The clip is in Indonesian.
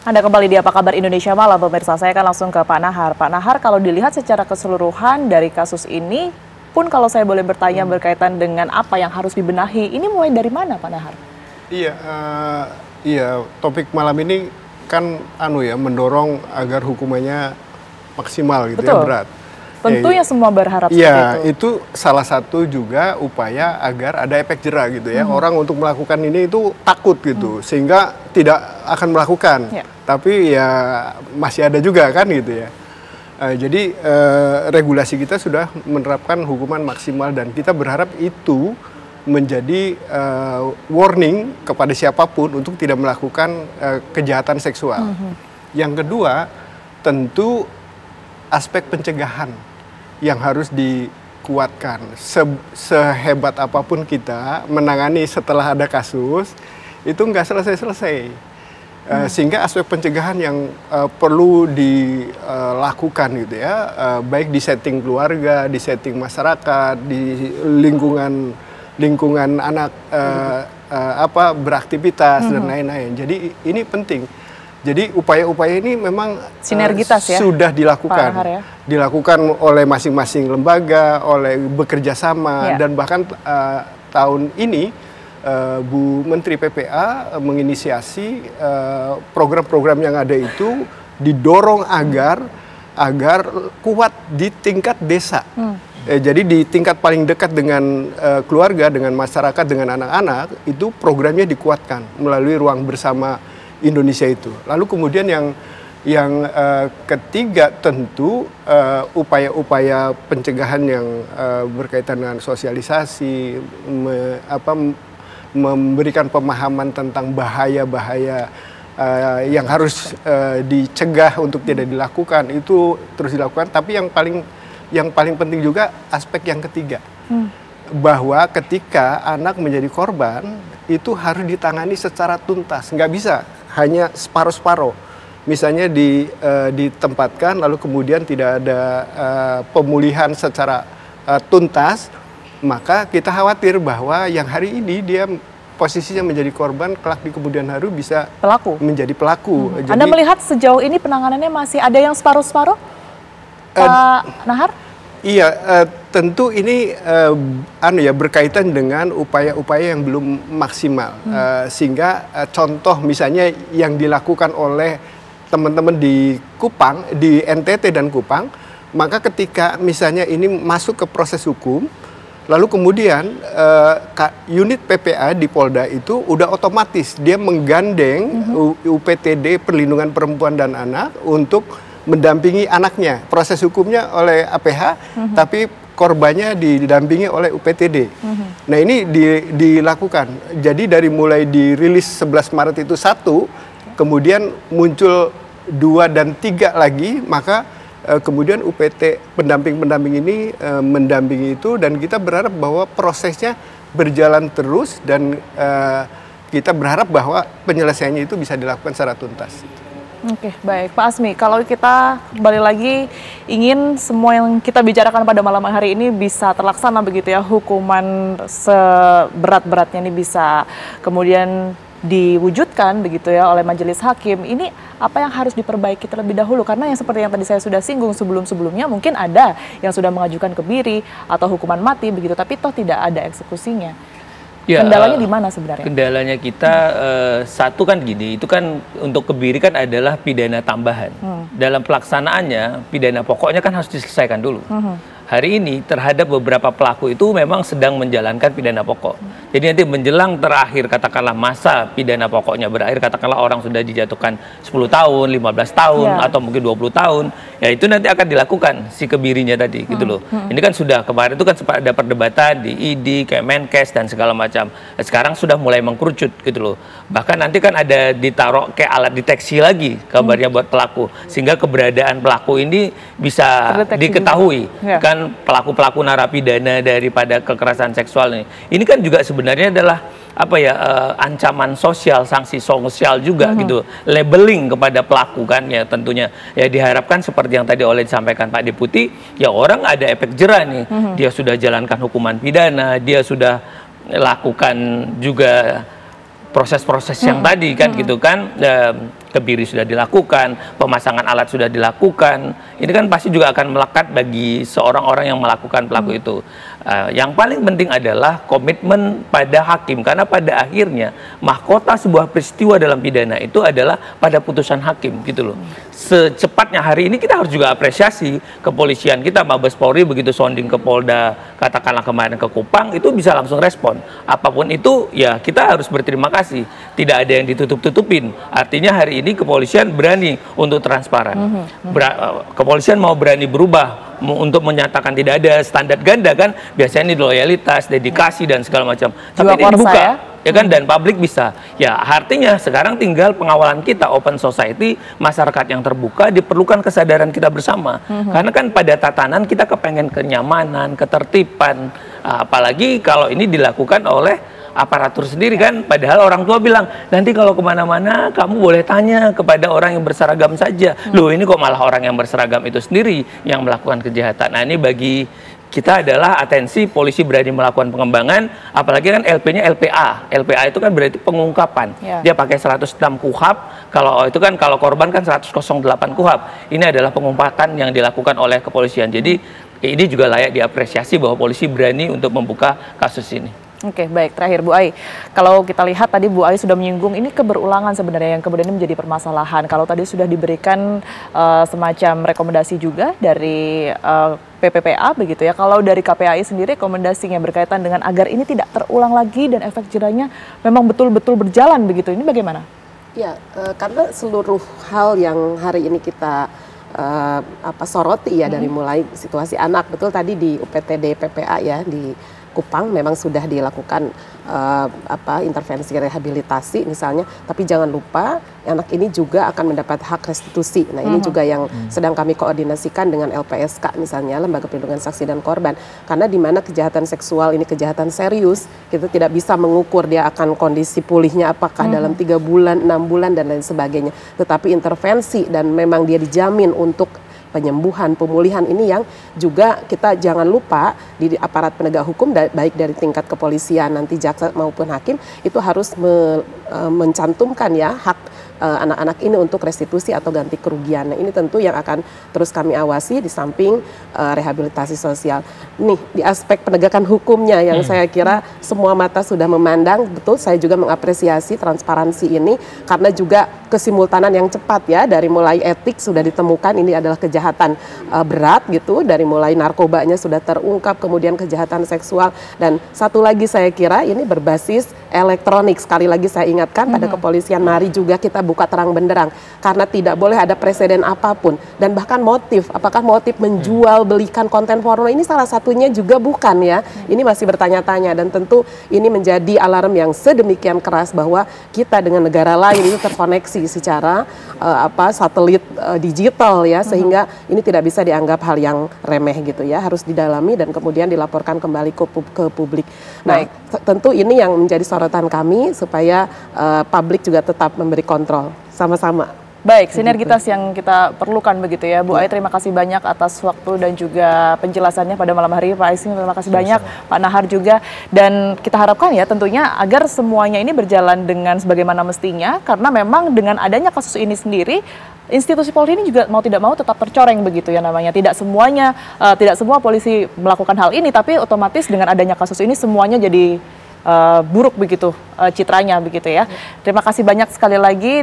Anda kembali di Apa Kabar Indonesia Malam, pemirsa. Saya akan langsung ke Pak Nahar. Pak Nahar, kalau dilihat secara keseluruhan dari kasus ini, pun kalau saya boleh bertanya berkaitan dengan apa yang harus dibenahi, ini mulai dari mana, Pak Nahar? Iya, topik malam ini kan mendorong agar hukumannya maksimal gitu. Betul. Ya, berat. Tentunya semua berharap seperti itu. Itu salah satu juga upaya agar ada efek jera gitu ya. Orang untuk melakukan ini itu takut gitu, sehingga tidak akan melakukan. Tapi ya masih ada juga kan gitu ya. Jadi regulasi kita sudah menerapkan hukuman maksimal dan kita berharap itu menjadi warning kepada siapapun untuk tidak melakukan kejahatan seksual. Yang kedua, tentu aspek pencegahan yang harus dikuatkan. Sehebat apapun kita menangani setelah ada kasus, itu nggak selesai-selesai. Sehingga aspek pencegahan yang perlu dilakukan gitu ya, baik di setting keluarga, di setting masyarakat, di lingkungan anak beraktivitas dan lain-lain. Jadi ini penting. Jadi upaya-upaya ini memang sinergitas sudah dilakukan, Pak Nahar, ya? Dilakukan oleh masing-masing lembaga, oleh bekerja sama, dan bahkan tahun ini Bu Menteri PPA menginisiasi program-program yang ada itu didorong agar kuat di tingkat desa. Jadi di tingkat paling dekat dengan keluarga, dengan masyarakat, dengan anak-anak, itu programnya dikuatkan melalui ruang bersama Indonesia itu. Lalu kemudian yang ketiga tentu upaya-upaya pencegahan yang berkaitan dengan sosialisasi, memberikan pemahaman tentang bahaya-bahaya yang harus dicegah untuk tidak dilakukan, itu terus dilakukan. Tapi yang paling penting juga aspek yang ketiga, bahwa ketika anak menjadi korban itu harus ditangani secara tuntas, nggak bisa hanya separuh-separuh. Misalnya ditempatkan lalu kemudian tidak ada pemulihan secara tuntas, maka kita khawatir bahwa yang hari ini dia posisinya menjadi korban, kelak di kemudian hari bisa menjadi pelaku. Jadi, Anda melihat sejauh ini penanganannya masih ada yang separuh-separuh, Pak Nahar? Iya, tentu ini berkaitan dengan upaya-upaya yang belum maksimal. Sehingga contoh misalnya yang dilakukan oleh teman-teman di Kupang, di NTT dan Kupang, maka ketika misalnya ini masuk ke proses hukum, lalu kemudian unit PPA di Polda itu udah otomatis dia menggandeng UPTD Perlindungan Perempuan dan Anak untuk mendampingi anaknya. Proses hukumnya oleh APH, tapi korbannya didampingi oleh UPTD. Nah ini dilakukan. Jadi dari mulai dirilis 11 Maret itu 1, kemudian muncul 2 dan 3 lagi, maka kemudian UPT pendamping-pendamping ini mendampingi itu, dan kita berharap bahwa prosesnya berjalan terus, dan kita berharap bahwa penyelesaiannya itu bisa dilakukan secara tuntas. Oke, baik. Pak Asmi, kalau kita kembali lagi ingin semua yang kita bicarakan pada malam hari ini bisa terlaksana begitu ya, hukuman seberat-beratnya ini bisa kemudian diwujudkan begitu ya oleh majelis hakim. Ini apa yang harus diperbaiki terlebih dahulu? Karena yang seperti yang tadi saya sudah singgung sebelum-sebelumnya, mungkin ada yang sudah mengajukan kebiri atau hukuman mati begitu, tapi toh tidak ada eksekusinya. Ya, kendalanya di mana sebenarnya? Kendalanya kita satu kan gini, itu kan untuk kebiri kan adalah pidana tambahan. Dalam pelaksanaannya pidana pokoknya kan harus diselesaikan dulu. Hari ini terhadap beberapa pelaku itu memang sedang menjalankan pidana pokok. Jadi nanti menjelang terakhir katakanlah masa pidana pokoknya berakhir, katakanlah orang sudah dijatuhkan 10 tahun, 15 tahun atau mungkin 20 tahun, ya itu nanti akan dilakukan si kebirinya tadi gitu loh. Ini kan sudah kemarin itu kan sempat ada perdebatan di ID, Kemenkes dan segala macam. Sekarang sudah mulai mengkerucut gitu loh. Bahkan nanti kan ada ditaruh kayak alat deteksi lagi kabarnya buat pelaku, sehingga keberadaan pelaku ini bisa diketahui. Kan pelaku-pelaku narapidana daripada kekerasan seksual ini kan juga sebenarnya adalah ancaman sosial, sanksi sosial juga gitu, labeling kepada pelaku kan ya, tentunya ya diharapkan seperti yang tadi oleh disampaikan Pak Deputi, ya orang ada efek jera nih, dia sudah jalankan hukuman pidana, dia sudah lakukan juga proses-proses yang tadi kan gitu kan. kebiri sudah dilakukan, pemasangan alat sudah dilakukan. Ini kan pasti juga akan melekat bagi seorang orang yang melakukan pelaku itu. Yang paling penting adalah komitmen pada hakim, karena pada akhirnya mahkota sebuah peristiwa dalam pidana itu adalah pada putusan hakim gitu loh. Secepatnya hari ini kita harus juga apresiasi kepolisian kita, Mabes Polri begitu sounding ke Polda, katakanlah kemarin ke Kupang, itu bisa langsung respon. Apapun itu ya kita harus berterima kasih. Tidak ada yang ditutup-tutupin. Artinya hari ini kepolisian berani untuk transparan. Kepolisian mau berani berubah untuk menyatakan tidak ada standar ganda kan, biasanya ini loyalitas, dedikasi dan segala macam. Tapi ini dibuka ya kan, dan publik bisa. Ya artinya sekarang tinggal pengawalan kita, open society, masyarakat yang terbuka, diperlukan kesadaran kita bersama. Karena kan pada tatanan kita kepengen kenyamanan, ketertiban, apalagi kalau ini dilakukan oleh aparatur sendiri kan, padahal orang tua bilang nanti kalau kemana-mana kamu boleh tanya kepada orang yang berseragam saja. Loh ini kok malah orang yang berseragam itu sendiri yang melakukan kejahatan. Nah ini bagi kita adalah atensi polisi berani melakukan pengembangan, apalagi kan LP-nya LPA. LPA itu kan berarti pengungkapan. Dia pakai 106 KUHP, kalau itu kan kalau korban kan 108 KUHP. Ini adalah pengungkapan yang dilakukan oleh kepolisian. Jadi ini juga layak diapresiasi bahwa polisi berani untuk membuka kasus ini. Oke, baik. Terakhir Bu Ai, kalau kita lihat tadi Bu Ai sudah menyinggung ini keberulangan sebenarnya yang kemudian menjadi permasalahan. Kalau tadi sudah diberikan semacam rekomendasi juga dari PPPA begitu ya. Kalau dari KPAI sendiri rekomendasinya berkaitan dengan agar ini tidak terulang lagi dan efek jerahnya memang betul-betul berjalan begitu. Ini bagaimana? Ya, karena seluruh hal yang hari ini kita soroti ya, dari mulai situasi anak, betul tadi di UPTD PPA ya di Kupang memang sudah dilakukan intervensi rehabilitasi misalnya, tapi jangan lupa anak ini juga akan mendapat hak restitusi. Nah ini juga yang sedang kami koordinasikan dengan LPSK misalnya, Lembaga Perlindungan Saksi dan Korban, karena di mana kejahatan seksual ini kejahatan serius, kita tidak bisa mengukur dia akan kondisi pulihnya apakah dalam 3 bulan, 6 bulan dan lain sebagainya, tetapi intervensi dan memang dia dijamin untuk penyembuhan, pemulihan ini yang juga kita jangan lupa di aparat penegak hukum, baik dari tingkat kepolisian, nanti jaksa maupun hakim, itu harus mencantumkan ya hak anak-anak ini untuk restitusi atau ganti kerugian. Nah, ini tentu yang akan terus kami awasi di samping rehabilitasi sosial. Nih, di aspek penegakan hukumnya yang saya kira semua mata sudah memandang, betul saya juga mengapresiasi transparansi ini karena juga kesimultanan yang cepat ya, dari mulai etik sudah ditemukan ini adalah kejahatan berat gitu, dari mulai narkobanya sudah terungkap, kemudian kejahatan seksual, dan satu lagi saya kira ini berbasis elektronik. Sekali lagi saya ingatkan pada kepolisian, mari juga kita buka terang benderang, karena tidak boleh ada presiden apapun, dan bahkan motif, apakah motif menjual belikan konten porno ini salah satunya juga bukan ya, ini masih bertanya-tanya, dan tentu ini menjadi alarm yang sedemikian keras bahwa kita dengan negara lain itu terkoneksi secara satelit digital ya, sehingga ini tidak bisa dianggap hal yang remeh gitu ya, harus didalami dan kemudian dilaporkan kembali ke publik. Nah, tentu ini yang menjadi sorotan kami supaya publik juga tetap memberi kontrol sama-sama. Baik, sinergitas yang kita perlukan begitu ya. Bu Ai, terima kasih banyak atas waktu dan juga penjelasannya pada malam hari ini. Pak Ising, terima kasih banyak. Pak Nahar juga. Dan kita harapkan ya tentunya agar semuanya ini berjalan dengan sebagaimana mestinya, karena memang dengan adanya kasus ini sendiri, institusi Polri ini juga mau tidak mau tetap tercoreng begitu ya namanya. Tidak semua polisi melakukan hal ini, tapi otomatis dengan adanya kasus ini semuanya jadi buruk begitu citranya begitu ya. Terima kasih banyak sekali lagi.